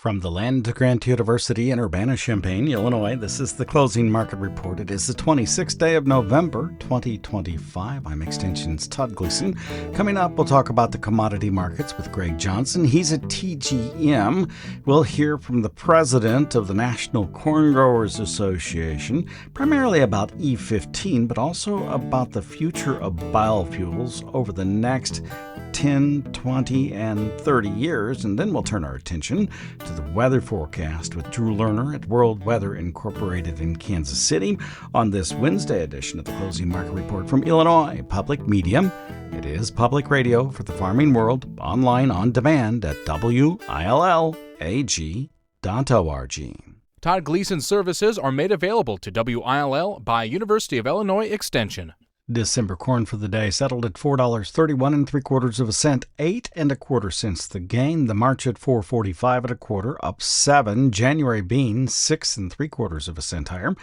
From the land to Grant University in Urbana-Champaign, Illinois, this is the Closing Market Report. It is the 26th day of November, 2025. I'm Extension's Todd Gleason. Coming up, we'll talk about the commodity markets with Greg Johnson. He's at TGM. We'll hear from the president of the National Corn Growers Association, primarily about E15, but also about the future of biofuels over the next 10, 20, and 30 years, and then we'll turn our attention to the weather forecast with Drew Lerner at World Weather Incorporated in Kansas City on this Wednesday edition of the Closing Market Report from Illinois Public Media. It is public radio for the farming world, online on demand at willag.org. Todd Gleason services are made available to WILL by University of Illinois Extension. December corn for the day settled at $4.31 3/4 8 1/4 cents the gain. The March at $4.45 1/4, up 7. January beans 6 3/4 higher.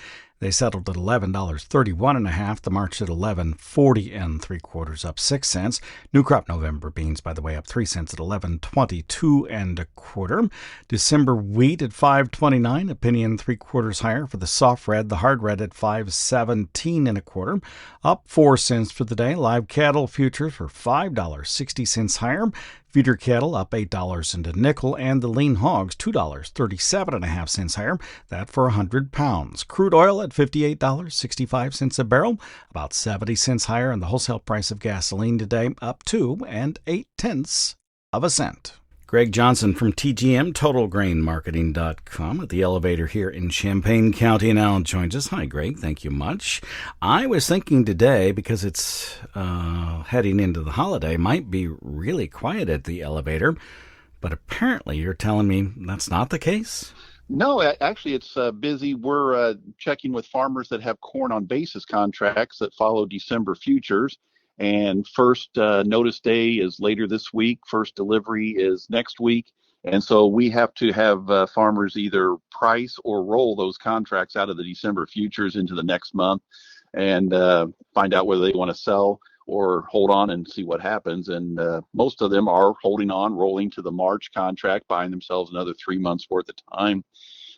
They settled at $11.31 1/2. The March at $11.40 3/4, up 6 cents. New crop November beans, by the way, up 3 cents at $11.22 1/4. December wheat at $5.29, a penny and 3/4 higher for the soft red. The hard red at $5.17 1/4, up 4 cents for the day. Live cattle futures were $5.60 higher. Feeder cattle up $8 and a nickel, and the lean hogs $2.37 1/2 higher, that for 100 pounds. Crude oil at $58.65 a barrel, about 70 cents higher, and the wholesale price of gasoline today up 2 8/10 cents. Greg Johnson from TGM, TotalGrainMarketing.com, at the elevator here in Champaign County now joins us. Hi, Greg. Thank you much. I was thinking today, because it's heading into the holiday, might be really quiet at the elevator, but apparently you're telling me that's not the case? No, actually, it's busy. We're checking with farmers that have corn on basis contracts that follow December futures. And first notice day is later this week. First delivery is next week. And so we have to have farmers either price or roll those contracts out of the December futures into the next month and find out whether they want to sell or hold on and see what happens. And most of them are holding on, rolling to the March contract, buying themselves another 3 months worth of time.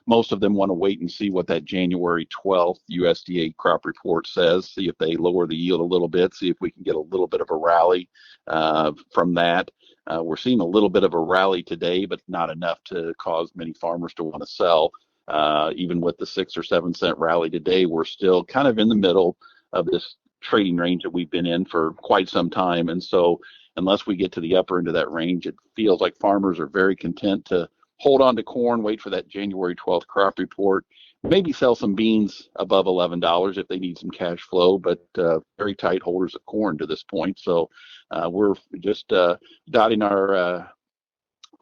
Most of them want to wait and see what that January 12th USDA crop report says, see if they lower the yield a little bit, see if we can get a little bit of a rally from that. We're seeing a little bit of a rally today, but not enough to cause many farmers to want to sell. Even with the 6 or 7 cent rally today, we're still kind of in the middle of this trading range that we've been in for quite some time. And so unless we get to the upper end of that range, it feels like farmers are very content to hold on to corn, wait for that January 12th crop report, maybe sell some beans above $11 if they need some cash flow, but very tight holders of corn to this point. So we're just dotting our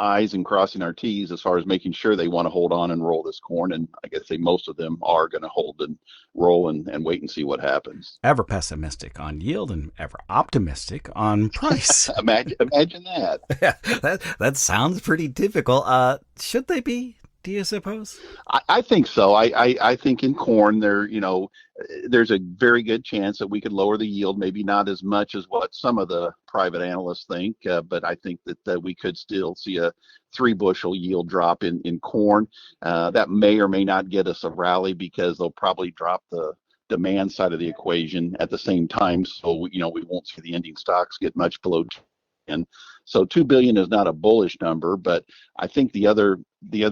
I's and crossing our T's as far as making sure they want to hold on and roll this corn. And I guess most of them are going to hold and roll and wait and see what happens. Ever pessimistic on yield and ever optimistic on price. Imagine that. That sounds pretty difficult. Should they be, do you suppose? I think so. I think in corn there's a very good chance that we could lower the yield, maybe not as much as what some of the private analysts think, but I think that we could still see a 3 bushel yield drop in corn. That may or may not get us a rally because they'll probably drop the demand side of the equation at the same time. So, we won't see the ending stocks get much below 10. So 2 billion is not a bullish number, but I think the other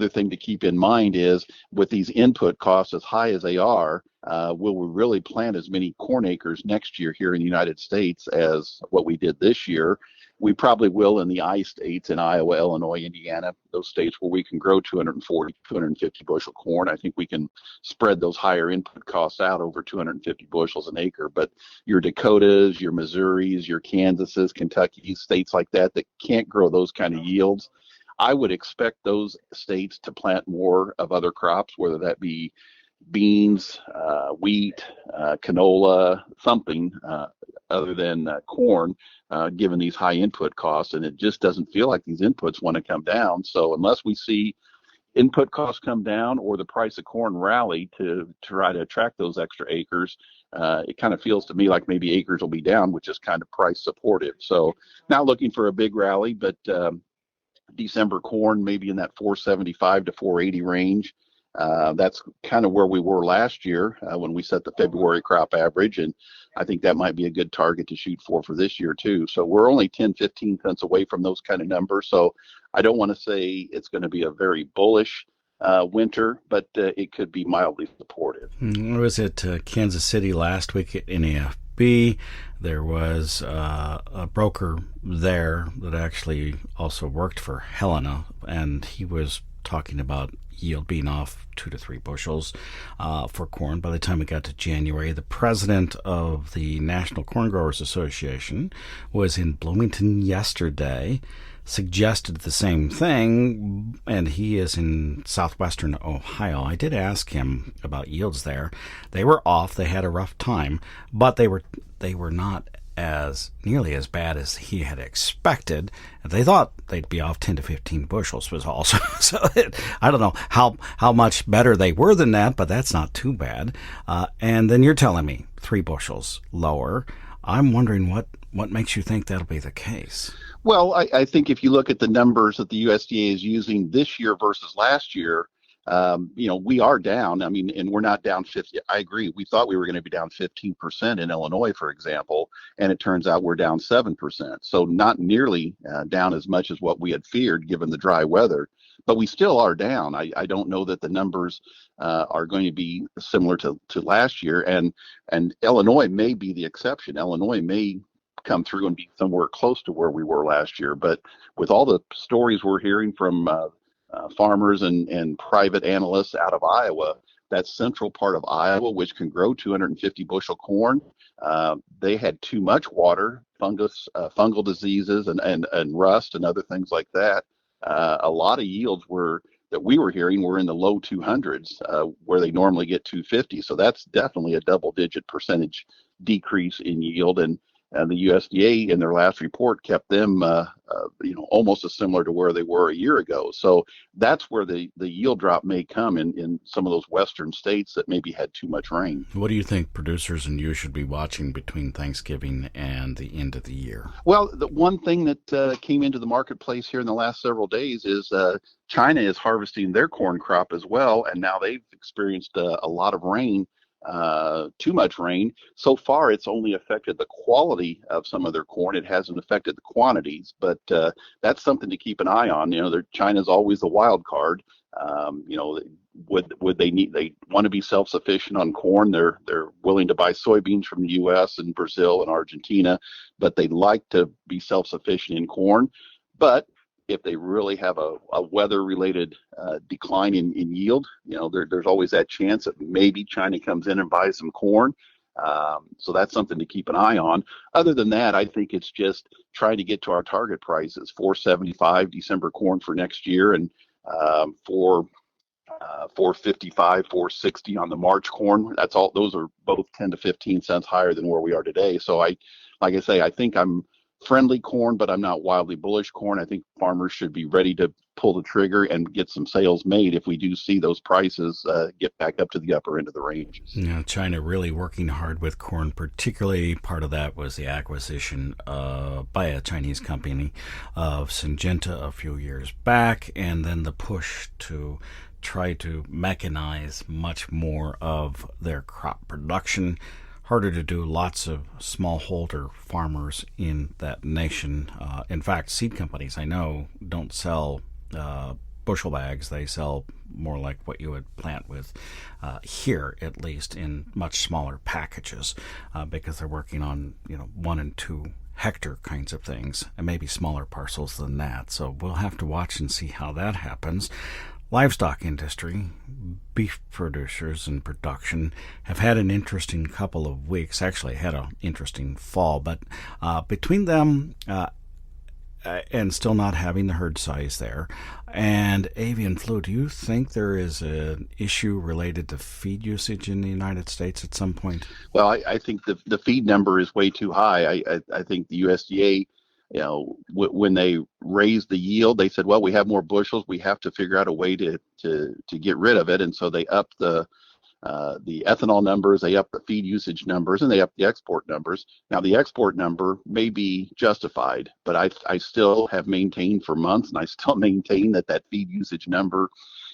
thing to keep in mind is with these input costs as high as they are, will we really plant as many corn acres next year here in the United States as what we did this year? We probably will in the I states, in Iowa, Illinois, Indiana, those states where we can grow 240, 250 bushel corn. I think we can spread those higher input costs out over 250 bushels an acre. But your Dakotas, your Missouris, your Kansases, Kentucky, states like that can't grow those kind of yields, I would expect those states to plant more of other crops, whether that be beans, wheat, canola, something other than corn, given these high input costs. And it just doesn't feel like these inputs want to come down. So unless we see input costs come down or the price of corn rally to try to attract those extra acres, it kind of feels to me like maybe acres will be down, which is kind of price supportive. So not looking for a big rally, but December corn maybe in that 475 to 480 range. That's kind of where we were last year when we set the February crop average, and I think that might be a good target to shoot for this year too. So we're only 10, 15 cents away from those kind of numbers. So I don't want to say it's going to be a very bullish winter, but it could be mildly supportive. I was at Kansas City last week at NAFB. There was a broker there that actually also worked for Helena, and he was talking about yield being off 2 to 3 bushels for corn by the time it got to January. The president of the National Corn Growers Association was in Bloomington yesterday, suggested the same thing, and he is in southwestern Ohio. I did ask him about yields there. They were off. They had a rough time, but they were not as nearly as bad as he had expected. They thought they'd be off 10 to 15 bushels was also. So I don't know how much better they were than that, but that's not too bad. And then you're telling me 3 bushels lower. I'm wondering what makes you think that'll be the case. Well, I think if you look at the numbers that the USDA is using this year versus last year, we are down. I mean, and we're not down 50. I agree. We thought we were going to be down 15% in Illinois, for example, and it turns out we're down 7%. So not nearly down as much as what we had feared given the dry weather, but we still are down. I don't know that the numbers are going to be similar to last year, and Illinois may be the exception. Illinois may come through and be somewhere close to where we were last year. But with all the stories we're hearing from farmers and private analysts out of Iowa, that central part of Iowa, which can grow 250 bushel corn, they had too much water, fungal diseases, and rust and other things like that. A lot of yields that we were hearing were in the low 200s, where they normally get 250. So that's definitely a double-digit percentage decrease in yield. And the USDA in their last report kept them, almost as similar to where they were a year ago. So that's where the yield drop may come in some of those western states that maybe had too much rain. What do you think producers and you should be watching between Thanksgiving and the end of the year? Well, the one thing that came into the marketplace here in the last several days is China is harvesting their corn crop as well, and now they've experienced a lot of rain. Too much rain. So far, it's only affected the quality of some of their corn. It hasn't affected the quantities, but that's something to keep an eye on. China's always the wild card. Would they want to be self-sufficient on corn? They're willing to buy soybeans from the U.S. and Brazil and Argentina, but they'd like to be self-sufficient in corn. But if they really have a weather-related decline in yield, there's always that chance that maybe China comes in and buys some corn. So that's something to keep an eye on. Other than that, I think it's just trying to get to our target prices, 475 December corn for next year, and 455, 460 on the March corn. That's all. Those are both 10 to 15 cents higher than where we are today. So like I say, I think I'm friendly corn, but I'm not wildly bullish corn. I think farmers should be ready to pull the trigger and get some sales made if we do see those prices get back up to the upper end of the ranges. China really working hard with corn, particularly part of that was the acquisition by a Chinese company of Syngenta a few years back, and then the push to try to mechanize much more of their crop production. Harder to do. Lots of smallholder farmers in that nation. In fact, seed companies I know don't sell bushel bags. They sell more like what you would plant with here, at least, in much smaller packages, because they're working on 1 and 2 hectare kinds of things, and maybe smaller parcels than that. So we'll have to watch and see how that happens. Livestock industry, beef producers and production have had an interesting couple of weeks, actually had an interesting fall, but between them and still not having the herd size there, and avian flu, do you think there is an issue related to feed usage in the United States at some point? Well, I think the feed number is way too high. I think the USDA, when they raised the yield, they said, well, we have more bushels. We have to figure out a way to get rid of it. And so they upped the the ethanol numbers, they up the feed usage numbers, and they up the export numbers. Now, the export number may be justified, but I still have maintained for months, and I still maintain that that feed usage number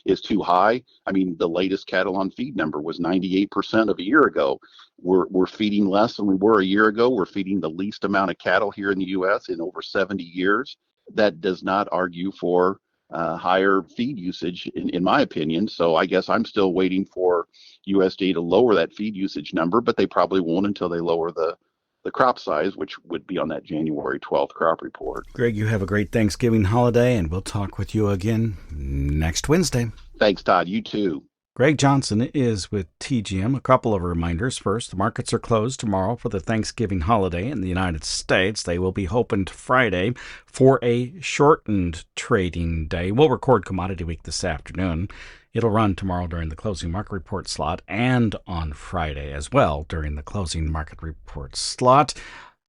is too high. I mean, the latest cattle on feed number was 98% of a year ago. We're feeding less than we were a year ago. We're feeding the least amount of cattle here in the U.S. in over 70 years. That does not argue for higher feed usage, in my opinion. So I guess I'm still waiting for USDA to lower that feed usage number, but they probably won't until they lower the crop size, which would be on that January 12th crop report. Greg, you have a great Thanksgiving holiday, and we'll talk with you again next Wednesday. Thanks, Todd. You too. Greg Johnson is with TGM. A couple of reminders. First, the markets are closed tomorrow for the Thanksgiving holiday in the United States. They will be opened Friday for a shortened trading day. We'll record Commodity Week this afternoon. It'll run tomorrow during the closing market report slot and on Friday as well during the closing market report slot.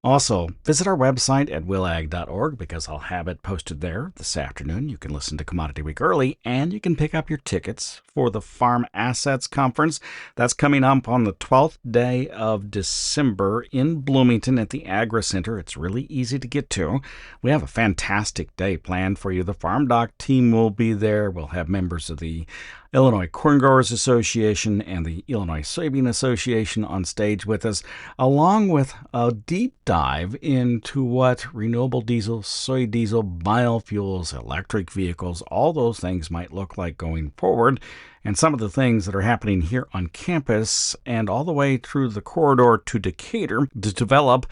Also, visit our website at willag.org because I'll have it posted there this afternoon. You can listen to Commodity Week early, and you can pick up your tickets for the Farm Assets Conference. That's coming up on the 12th day of December in Bloomington at the Agri Center. It's really easy to get to. We have a fantastic day planned for you. The FarmDoc team will be there. We'll have members of the Illinois Corn Growers Association and the Illinois Soybean Association on stage with us, along with a deep dive into what renewable diesel, soy diesel, biofuels, electric vehicles, all those things might look like going forward, and some of the things that are happening here on campus and all the way through the corridor to Decatur to develop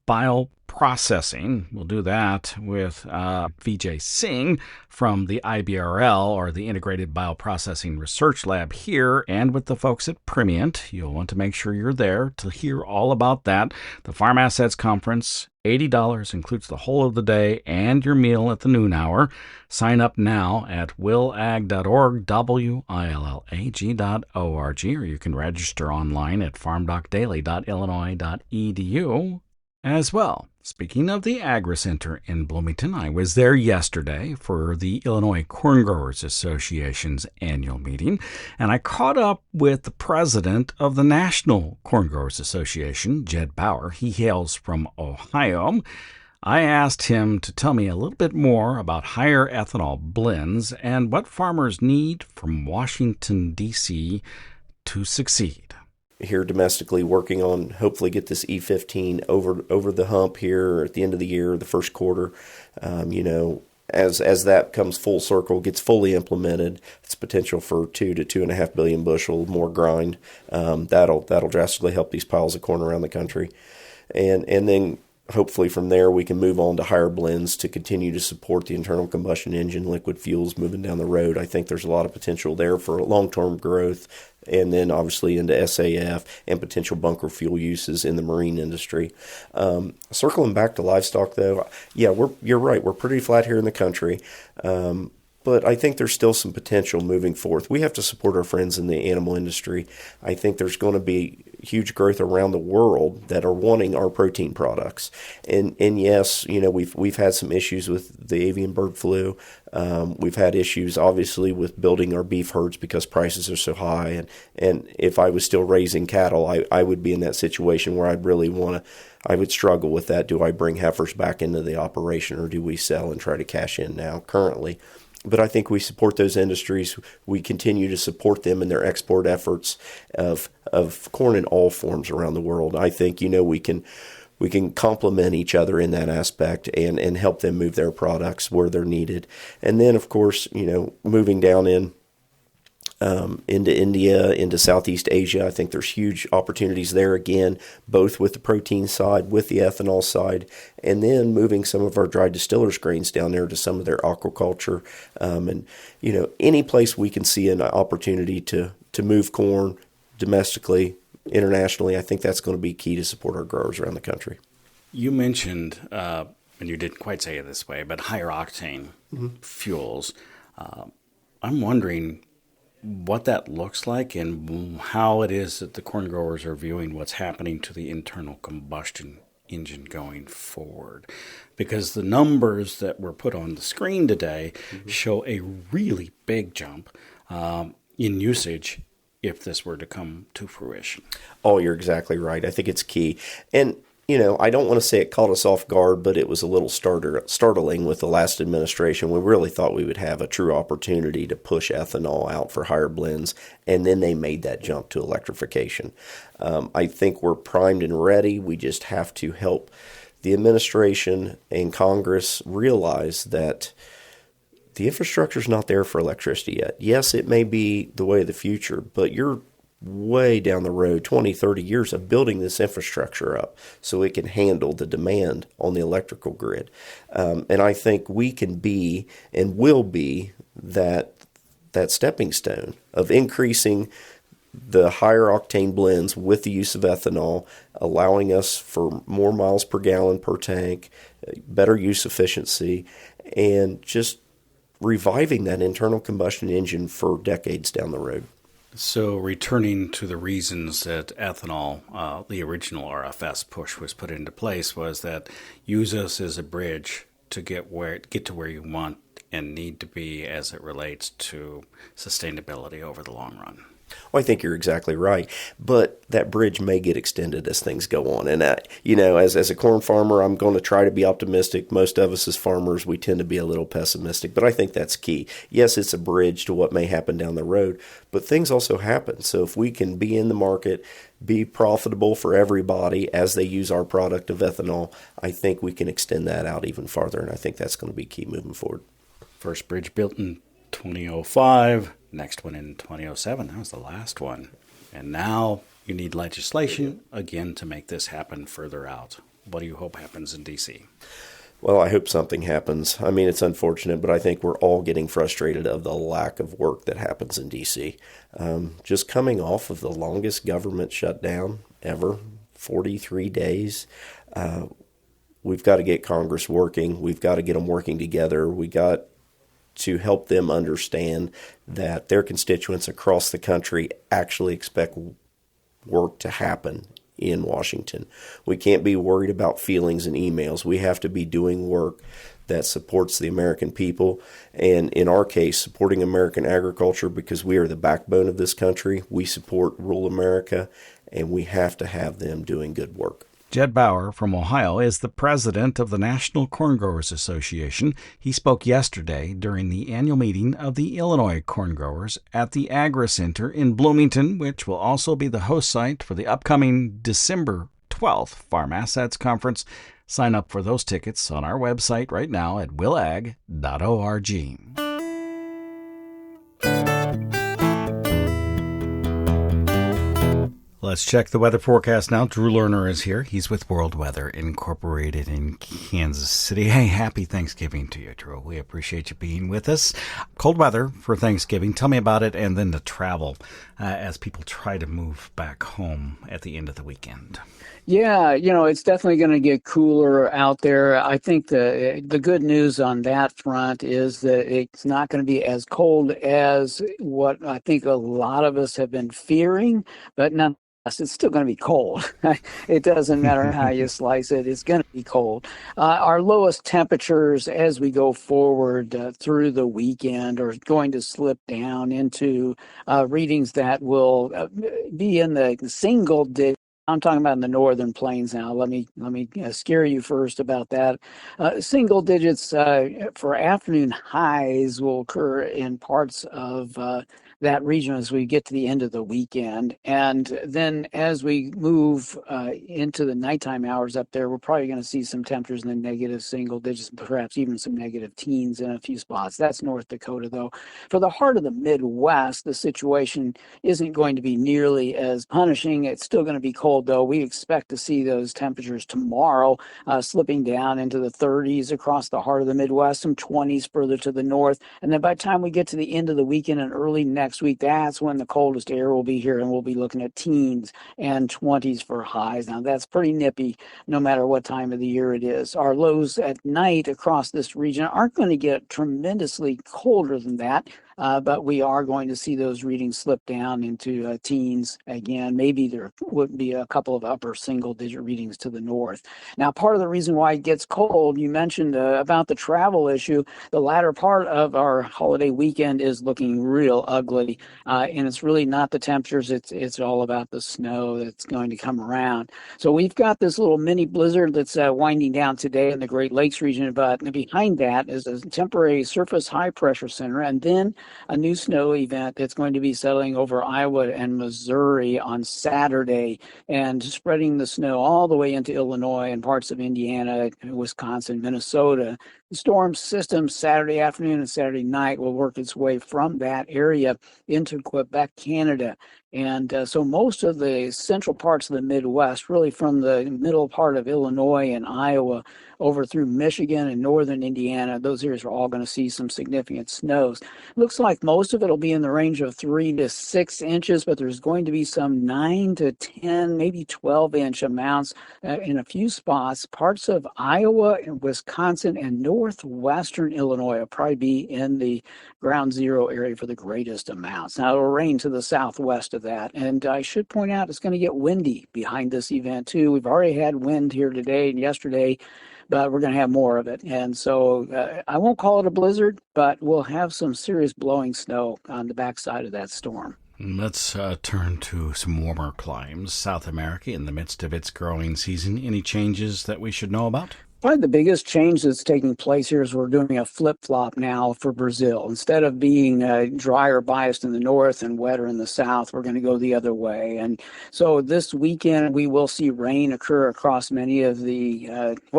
bioprocessing. We'll do that with Vijay Singh from the IBRL, or the Integrated Bioprocessing Research Lab here, and with the folks at Primient. You'll want to make sure you're there to hear all about that. The Farm Assets Conference, $80, includes the whole of the day and your meal at the noon hour. Sign up now at willag.org, willag.org, or you can register online at farmdocdaily.illinois.edu as well. Speaking of the Agri Center in Bloomington, I was there yesterday for the Illinois Corn Growers Association's annual meeting, and I caught up with the president of the National Corn Growers Association, Jed Bauer. He hails from Ohio. I asked him to tell me a little bit more about higher ethanol blends and what farmers need from Washington, D.C. to succeed. Here domestically, working on hopefully get this E15 over the hump here at the end of the year, the first quarter. As that comes full circle, gets fully implemented, it's potential for 2 to 2.5 billion bushel more grind. That'll drastically help these piles of corn around the country, and then hopefully from there we can move on to higher blends to continue to support the internal combustion engine liquid fuels moving down the road. I think there's a lot of potential there for long-term growth, and then obviously into SAF and potential bunker fuel uses in the marine industry. Circling back to livestock, though, yeah, you're right. We're pretty flat here in the country. But I think there's still some potential moving forth. We have to support our friends in the animal industry. I think there's going to be huge growth around the world that are wanting our protein products. And yes, we've had some issues with the avian bird flu. We've had issues, obviously, with building our beef herds because prices are so high. And if I was still raising cattle, I would be in that situation where I would struggle with that. Do I bring heifers back into the operation, or do we sell and try to cash in now currently? But I think we support those industries. We continue to support them in their export efforts of corn in all forms around the world. I think, we can complement each other in that aspect and help them move their products where they're needed. And then, of course, moving down into India, into Southeast Asia, I think there's huge opportunities there again, both with the protein side, with the ethanol side, and then moving some of our dried distillers grains down there to some of their aquaculture. Any place we can see an opportunity to move corn domestically, internationally, I think that's going to be key to support our growers around the country. You mentioned, and you didn't quite say it this way, but higher octane fuels. I'm wondering what that looks like and how it is that the corn growers are viewing what's happening to the internal combustion engine going forward. Because the numbers that were put on the screen today show a really big jump in usage if this were to come to fruition. Oh, you're exactly right. I think it's key. And, I don't want to say it caught us off guard, but it was a little startling with the last administration. We really thought we would have a true opportunity to push ethanol out for higher blends, and then they made that jump to electrification. I think we're primed and ready. We just have to help the administration and Congress realize that the infrastructure is not there for electricity yet. Yes, it may be the way of the future, but you're way down the road, 20, 30 years of building this infrastructure up so it can handle the demand on the electrical grid. And I think we can be and will be that stepping stone of increasing the higher octane blends with the use of ethanol, allowing us for more miles per gallon per tank, better use efficiency, and just reviving that internal combustion engine for decades down the road. So returning to the reasons that ethanol, the original RFS push was put into place, was that use us as a bridge to get to where you want and need to be as it relates to sustainability over the long run. Well, I think you're exactly right, but that bridge may get extended as things go on. And, as a corn farmer, I'm going to try to be optimistic. Most of us as farmers, we tend to be a little pessimistic, but I think that's key. Yes, it's a bridge to what may happen down the road, but things also happen. So if we can be in the market, be profitable for everybody as they use our product of ethanol, I think we can extend that out even farther, and I think that's going to be key moving forward. First bridge built in 2005. Next one in 2007. That was the last one. And now you need legislation, again, to make this happen further out. What do you hope happens in D.C.? Well, I hope something happens. I mean, it's unfortunate, but I think we're all getting frustrated of the lack of work that happens in D.C. Just coming off of the longest government shutdown ever, 43 days. We've got to get Congress working. We've got to get them working together. We got to help them understand that their constituents across the country actually expect work to happen in Washington. We can't be worried about feelings and emails. We have to be doing work that supports the American people, and in our case, supporting American agriculture, because we are the backbone of this country. We support rural America, and we have to have them doing good work. Jed Bauer from Ohio is the president of the National Corn Growers Association. He spoke yesterday during the annual meeting of the Illinois Corn Growers at the Agri Center in Bloomington, which will also be the host site for the upcoming December 12th Farm Assets Conference. Sign up for those tickets on our website right now at willag.org. Let's check the weather forecast now. Drew Lerner is here. He's with World Weather Incorporated in Kansas City. Hey, happy Thanksgiving to you, Drew. We appreciate you being with us. Cold weather for Thanksgiving. Tell me about it, and then the travel as people try to move back home at the end of the weekend. Yeah, it's definitely going to get cooler out there. I think the good news on that front is that it's not going to be as cold as what I think a lot of us have been fearing, but nonetheless, it's still going to be cold. It doesn't matter how you slice it. It's going to be cold. Our lowest temperatures as we go forward through the weekend are going to slip down into readings that will be in the single digits. I'm talking about in the northern plains now. Let me scare you first about that. Single digits for afternoon highs will occur in parts of that region as we get to the end of the weekend. And then as we move into the nighttime hours up there, we're probably going to see some temperatures in the negative single digits, perhaps even some negative teens in a few spots. That's North Dakota, though. For the heart of the Midwest, the situation isn't going to be nearly as punishing. It's still going to be cold, though. We expect to see those temperatures tomorrow slipping down into the 30s across the heart of the Midwest, some 20s further to the north. And then by the time we get to the end of the weekend and early next week, that's when the coldest air will be here, and we'll be looking at teens and 20s for highs. Now, that's pretty nippy no matter what time of the year it is. Our lows at night across this region aren't going to get tremendously colder than that. but we are going to see those readings slip down into teens again. Maybe there would be a couple of upper single-digit readings to the north. Now, part of the reason why it gets cold, you mentioned about the travel issue. The latter part of our holiday weekend is looking real ugly, and it's really not the temperatures. It's all about the snow that's going to come around. So we've got this little mini blizzard that's winding down today in the Great Lakes region, but behind that is a temporary surface high pressure center, and then a new snow event that's going to be settling over Iowa and Missouri on Saturday and spreading the snow all the way into Illinois and parts of Indiana, Wisconsin, Minnesota. The storm system Saturday afternoon and Saturday night will work its way from that area into Quebec, Canada. And so most of the central parts of the Midwest, really from the middle part of Illinois and Iowa over through Michigan and northern Indiana, those areas are all going to see some significant snows. Looks like most of it will be in the range of 3 to 6 inches, but there's going to be some 9 to 10, maybe 12-inch amounts in a few spots. Parts of Iowa and Wisconsin and northwestern Illinois will probably be in the ground zero area for the greatest amounts. Now, it'll rain to the southwest of that. And I should point out it's going to get windy behind this event, too. We've already had wind here today and yesterday, but we're going to have more of it. And so I won't call it a blizzard, but we'll have some serious blowing snow on the backside of that storm. Let's turn to some warmer climes. South America in the midst of its growing season. Any changes that we should know about? Probably the biggest change that's taking place here is we're doing a flip-flop now for Brazil. Instead of being drier biased in the north and wetter in the south, we're going to go the other way. And so this weekend, we will see rain occur across many of the,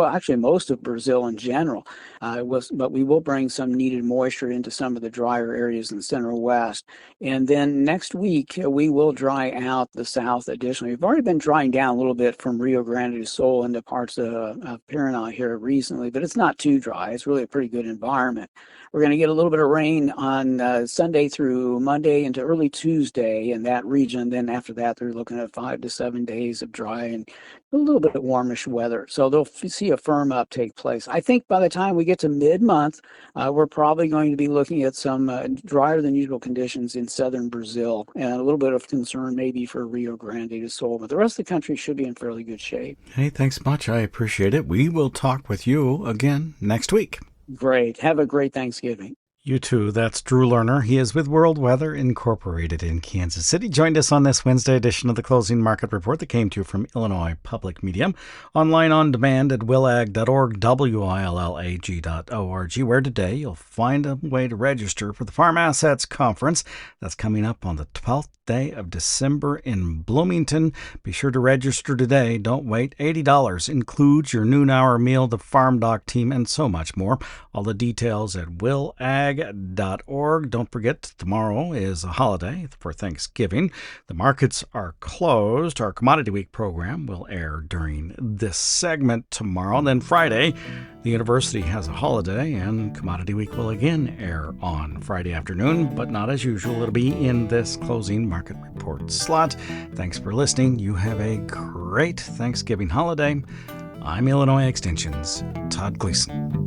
actually most of Brazil in general. But we will bring some needed moisture into some of the drier areas in the center west. And then next week, we will dry out the south additionally. We've already been drying down a little bit from Rio Grande do Sul into parts of Paraná here recently, but it's not too dry. It's really a pretty good environment. We're going to get a little bit of rain on Sunday through Monday into early Tuesday in that region. Then after that, they're looking at 5 to 7 days of dry and a little bit of warmish weather. So they'll see a firm up take place. I think by the time we get to mid-month, we're probably going to be looking at some drier than usual conditions in southern Brazil and a little bit of concern maybe for Rio Grande do Sul. But the rest of the country should be in fairly good shape. Hey, thanks much. I appreciate it. We will talk with you again next week. Great. Have a great Thanksgiving. You too. That's Drew Lerner. He is with World Weather Incorporated in Kansas City. Joined us on this Wednesday edition of the Closing Market Report that came to you from Illinois Public Media. Online on demand at willag.org, willag.org, where today you'll find a way to register for the Farm Assets Conference. That's coming up on the 12th day of December in Bloomington. Be sure to register today. Don't wait. $80 includes your noon hour meal, the FarmDoc team, and so much more. All the details at willag.org. Don't forget, tomorrow is a holiday for Thanksgiving. The markets are closed. Our Commodity Week program will air during this segment tomorrow. And then Friday, the university has a holiday, and Commodity Week will again air on Friday afternoon, but not as usual. It'll be in this Closing Market Report slot. Thanks for listening. You have a great Thanksgiving holiday. I'm Illinois Extension's Todd Gleason.